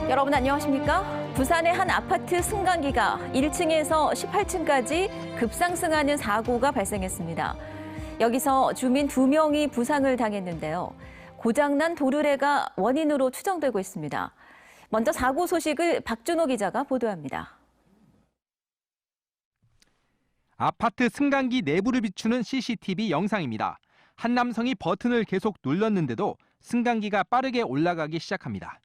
여러분 안녕하십니까? 부산의 한 아파트 승강기가 1층에서 18층까지 급상승하는 사고가 발생했습니다. 여기서 주민 2명이 부상을 당했는데요. 고장난 도르래가 원인으로 추정되고 있습니다. 먼저 사고 소식을 박준호 기자가 보도합니다. 아파트 승강기 내부를 비추는 CCTV 영상입니다. 한 남성이 버튼을 계속 눌렀는데도 승강기가 빠르게 올라가기 시작합니다.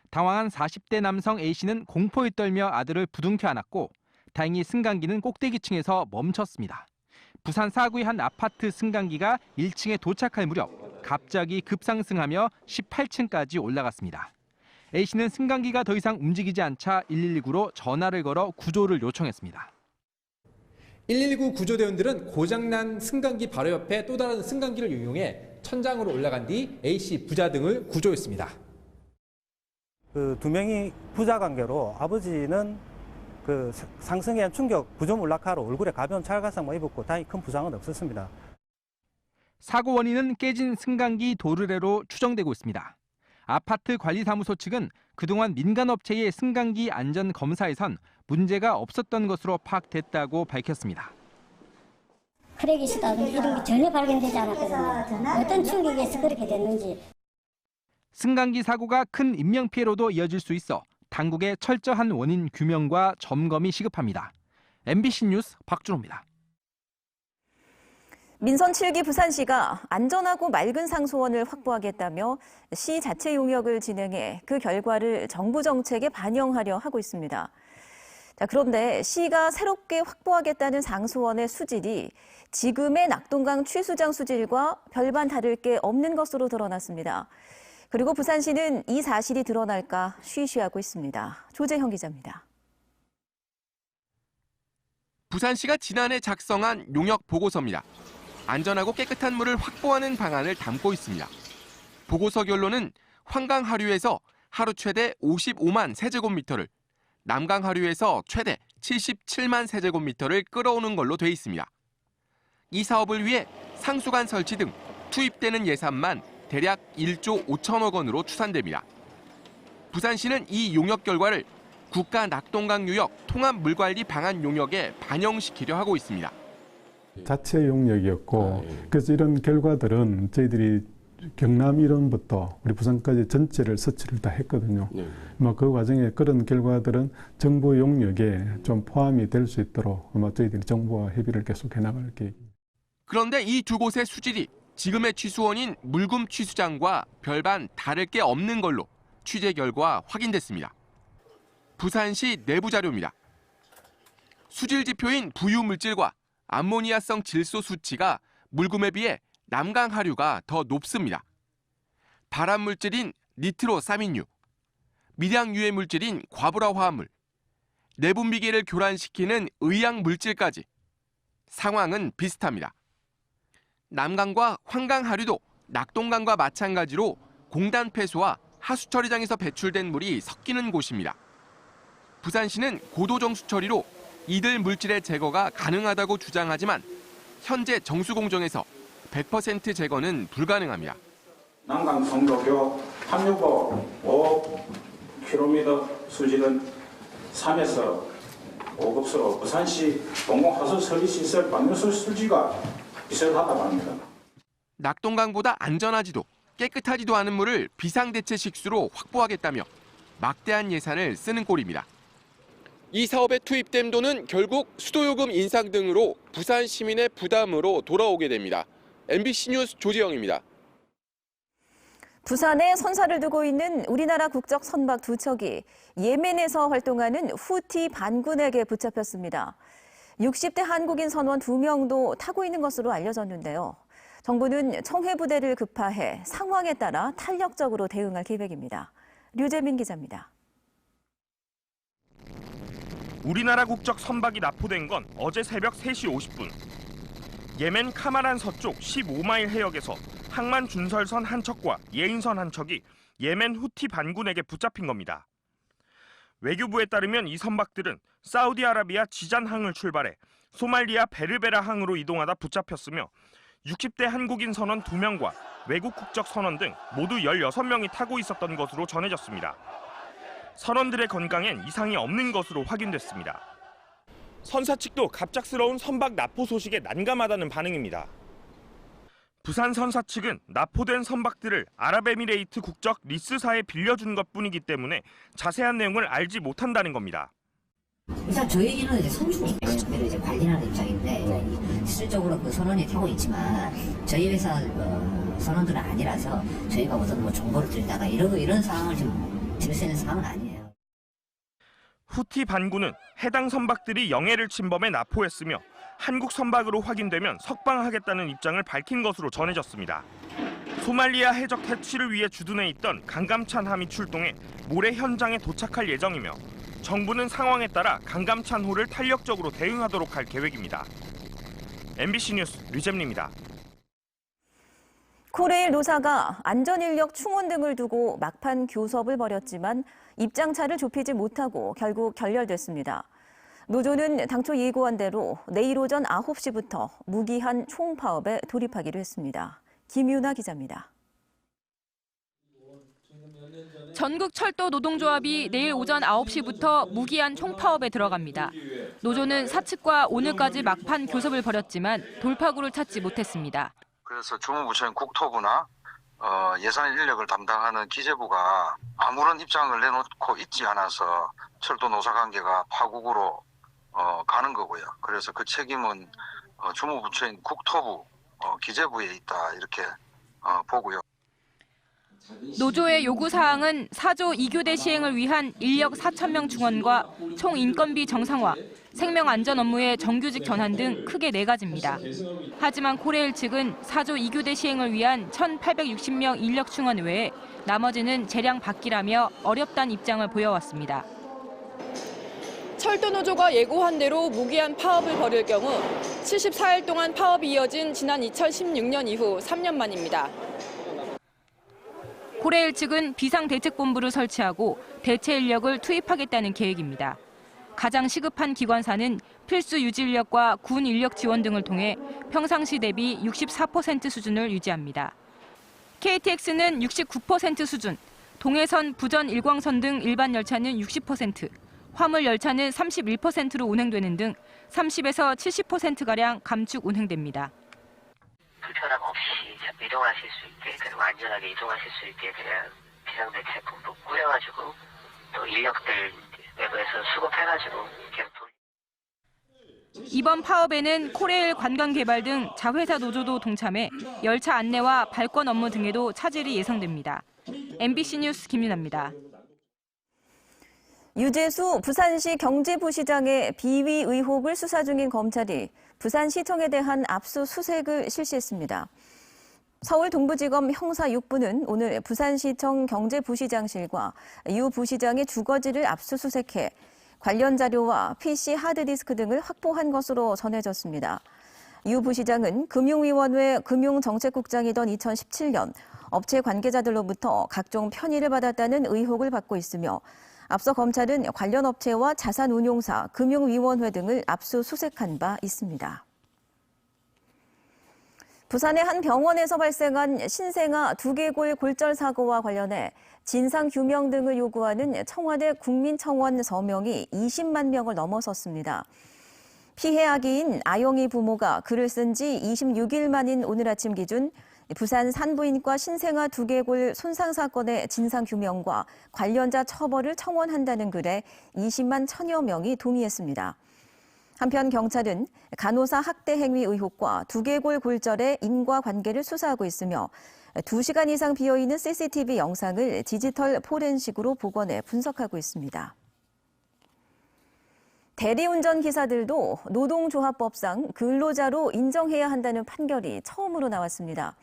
당황한 40대 남성 A씨는 공포에 떨며 아들을 부둥켜 안았고 다행히 승강기는 꼭대기층에서 멈췄습니다. 부산 사구의 한 아파트 승강기가 1층에 도착할 무렵 갑자기 급상승하며 18층까지 올라갔습니다. A씨는 승강기가 더 이상 움직이지 않자 119로 전화를 걸어 구조를 요청했습니다. 119 구조대원들은 고장난 승강기 바로 옆에 또 다른 승강기를 이용해 천장으로 올라간 뒤 A씨 부자 등을 구조했습니다. 그 2명이 부자 관계로 아버지는 그 상승에 의한 충격 구조물락하로 얼굴에 가벼운 찰가상만 입었고 다행히 큰 부상은 없었습니다. 사고 원인은 깨진 승강기 도르래로 추정되고 있습니다. 아파트 관리사무소 측은 그동안 민간업체의 승강기 안전 검사에선 문제가 없었던 것으로 파악됐다고 밝혔습니다. 크랙이시다든지 이런 게 전혀 발견되지 않았거든요. 어떤 충격에서 그렇게 됐는지. 승강기 사고가 큰 인명피해로도 이어질 수 있어 당국의 철저한 원인 규명과 점검이 시급합니다. MBC 뉴스 박준호입니다. 민선 7기 부산시가 안전하고 맑은 상수원을 확보하겠다며 시 자체 용역을 진행해 그 결과를 정부 정책에 반영하려 하고 있습니다. 그런데 시가 새롭게 확보하겠다는 상수원의 수질이 지금의 낙동강 취수장 수질과 별반 다를 게 없는 것으로 드러났습니다. 그리고 부산시는 이 사실이 드러날까 쉬쉬하고 있습니다. 조재형 기자입니다. 부산시가 지난해 작성한 용역 보고서입니다. 안전하고 깨끗한 물을 확보하는 방안을 담고 있습니다. 보고서 결론은 환강 하류에서 하루 최대 55만 세제곱미터를, 남강 하류에서 최대 77만 세제곱미터를 끌어오는 걸로 돼 있습니다. 이 사업을 위해 상수관 설치 등 투입되는 예산만 대략 1조 5천억 원으로 추산됩니다. 부산시는 이 용역 결과를 국가 낙동강 유역 통합 물관리 방안 용역에 반영시키려 하고 있습니다. 자체 용역이었고 그래서 이런 결과들은 저희들이 경남 이론부터 우리 부산까지 전체를 서치를 다 했거든요. 그 과정에 그런 결과들은 정부 용역에 좀 포함이 될 수 있도록 저희들이 정부와 협의를 계속해 나갈 계획입니다. 그런데 이 두 곳의 수질이 지금의 취수원인 물금 취수장과 별반 다를 게 없는 걸로 취재 결과 확인됐습니다. 부산시 내부 자료입니다. 수질 지표인 부유물질과 암모니아성 질소 수치가 물금에 비해 남강 하류가 더 높습니다. 발암 물질인 니트로사민유, 미량 유해 물질인 과불화 화합물, 내분비계를 교란시키는 의약 물질까지 상황은 비슷합니다. 남강과 환강 하류도 낙동강과 마찬가지로 공단 폐수와 하수 처리장에서 배출된 물이 섞이는 곳입니다. 부산시는 고도 정수 처리로 이들 물질의 제거가 가능하다고 주장하지만 현재 정수 공정에서 100% 제거는 불가능합니다. 남강 송도교 함유보 5km 수질은 3에서 5급수로 부산시 공공하수 설비시설 방류수 수지가 비슷하다고 합니다. 낙동강보다 안전하지도 깨끗하지도 않은 물을 비상대체 식수로 확보하겠다며 막대한 예산을 쓰는 꼴입니다. 이 사업에 투입된 돈은 결국 수도요금 인상 등으로 부산 시민의 부담으로 돌아오게 됩니다. MBC 뉴스 조재영입니다. 부산에 선사를 두고 있는 우리나라 국적 선박 2척이 예멘에서 활동하는 후티 반군에게 붙잡혔습니다. 60대 한국인 선원 2명도 타고 있는 것으로 알려졌는데요. 정부는 청해부대를 급파해 상황에 따라 탄력적으로 대응할 계획입니다. 류재민 기자입니다. 우리나라 국적 선박이 납포된 건 어제 새벽 3시 50분. 예멘 카마란 서쪽 15마일 해역에서 항만 준설선 한 척과 예인선 한 척이 예멘 후티 반군에게 붙잡힌 겁니다. 외교부에 따르면 이 선박들은 사우디아라비아 지잔항을 출발해 소말리아 베르베라 항으로 이동하다 붙잡혔으며 60대 한국인 선원 2명과 외국 국적 선원 등 모두 16명이 타고 있었던 것으로 전해졌습니다. 선원들의 건강엔 이상이 없는 것으로 확인됐습니다. 선사 측도 갑작스러운 선박 납포 소식에 난감하다는 반응입니다. 부산 선사 측은 납포된 선박들을 아랍에미레이트 국적 리스사에 빌려준 것뿐이기 때문에 자세한 내용을 알지 못한다는 겁니다. 일단 저희는 이제 선주로 이제 관리하는 입장인데 실질적으로 그 선원이 타고 있지만 저희 회사 선원들은 아니라서 저희가 어떤 뭐 정보를 드린다가 이런 상황을 지금 드릴 수 있는 상황은 아니에요. 후티 반군은 해당 선박들이 영해를 침범해 납포했으며 한국 선박으로 확인되면 석방하겠다는 입장을 밝힌 것으로 전해졌습니다. 소말리아 해적 퇴치를 위해 주둔해 있던 강감찬 함이 출동해 모레 현장에 도착할 예정이며 정부는 상황에 따라 강감찬호를 탄력적으로 대응하도록 할 계획입니다. MBC 뉴스 류잼리입니다. 코레일 노사가 안전인력 충원 등을 두고 막판 교섭을 벌였지만 입장차를 좁히지 못하고 결국 결렬됐습니다. 노조는 당초 예고한 대로 내일 오전 9시부터 무기한 총파업에 돌입하기로 했습니다. 김유나 기자입니다. 전국철도노동조합이 내일 오전 9시부터 무기한 총파업에 들어갑니다. 노조는 사측과 오늘까지 막판 교섭을 벌였지만 돌파구를 찾지 못했습니다. 그래서 주무부처인 국토부나 예산 인력을 담당하는 기재부가 아무런 입장을 내놓고 있지 않아서 철도 노사 관계가 파국으로 가는 거고요. 그래서 그 책임은 주무부처인 국토부, 기재부에 있다 이렇게 보고요. 노조의 요구사항은 4조 2교대 시행을 위한 인력 4,000명 충원과 총인건비 정상화, 생명안전 업무의 정규직 전환 등 크게 4가지입니다. 하지만 코레일 측은 4조 2교대 시행을 위한 1,860명 인력 충원 외에 나머지는 재량 받기라며 어렵다는 입장을 보여왔습니다. 철도노조가 예고한 대로 무기한 파업을 벌일 경우 74일 동안 파업이 이어진 지난 2016년 이후 3년 만입니다. 코레일 측은 비상대책본부를 설치하고 대체 인력을 투입하겠다는 계획입니다. 가장 시급한 기관사는 필수 유지 인력과 군 인력 지원 등을 통해 평상시 대비 64% 수준을 유지합니다. KTX는 69% 수준, 동해선, 부전, 일광선 등 일반 열차는 60%, 화물 열차는 31%로 운행되는 등 30에서 70%가량 감축 운행됩니다. 불편함 없이 이동하실 수 있게 그리고 안전하게 이동하실 수 있게 그냥 비상대책본부 꾸려가지고 또 인력들 외부에서 수급해가지고 계속 이번 파업에는 코레일 관광개발 등 자회사 노조도 동참해 열차 안내와 발권 업무 등에도 차질이 예상됩니다. MBC 뉴스 김윤아입니다. 유재수 부산시 경제부시장의 비위 의혹을 수사 중인 검찰이 부산시청에 대한 압수수색을 실시했습니다. 서울 동부지검 형사 6부는 오늘 부산시청 경제부시장실과 유 부시장의 주거지를 압수수색해 관련 자료와 PC 하드디스크 등을 확보한 것으로 전해졌습니다. 유 부시장은 금융위원회 금융정책국장이던 2017년 업체 관계자들로부터 각종 편의를 받았다는 의혹을 받고 있으며 앞서 검찰은 관련 업체와 자산운용사, 금융위원회 등을 압수수색한 바 있습니다. 부산의 한 병원에서 발생한 신생아 두개골 골절 사고와 관련해 진상규명 등을 요구하는 청와대 국민청원 서명이 20만 명을 넘어섰습니다. 피해 아기인 아영이 부모가 글을 쓴 지 26일 만인 오늘 아침 기준 부산 산부인과 신생아 두개골 손상 사건의 진상규명과 관련자 처벌을 청원한다는 글에 20만 1,000여 명이 동의했습니다. 한편 경찰은 간호사 학대 행위 의혹과 두개골 골절의 인과관계를 수사하고 있으며 2시간 이상 비어있는 CCTV 영상을 디지털 포렌식으로 복원해 분석하고 있습니다. 대리운전 기사들도 노동조합법상 근로자로 인정해야 한다는 판결이 처음으로 나왔습니다.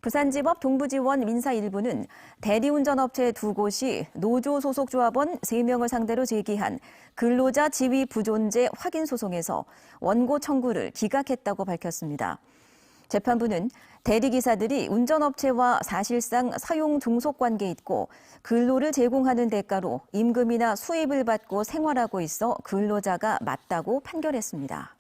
부산지법 동부지원 민사 1부는 대리운전업체 2곳이 노조 소속 조합원 3명을 상대로 제기한 근로자 지위 부존재 확인 소송에서 원고 청구를 기각했다고 밝혔습니다. 재판부는 대리기사들이 운전업체와 사실상 사용 종속 관계에 있고 근로를 제공하는 대가로 임금이나 수입을 받고 생활하고 있어 근로자가 맞다고 판결했습니다.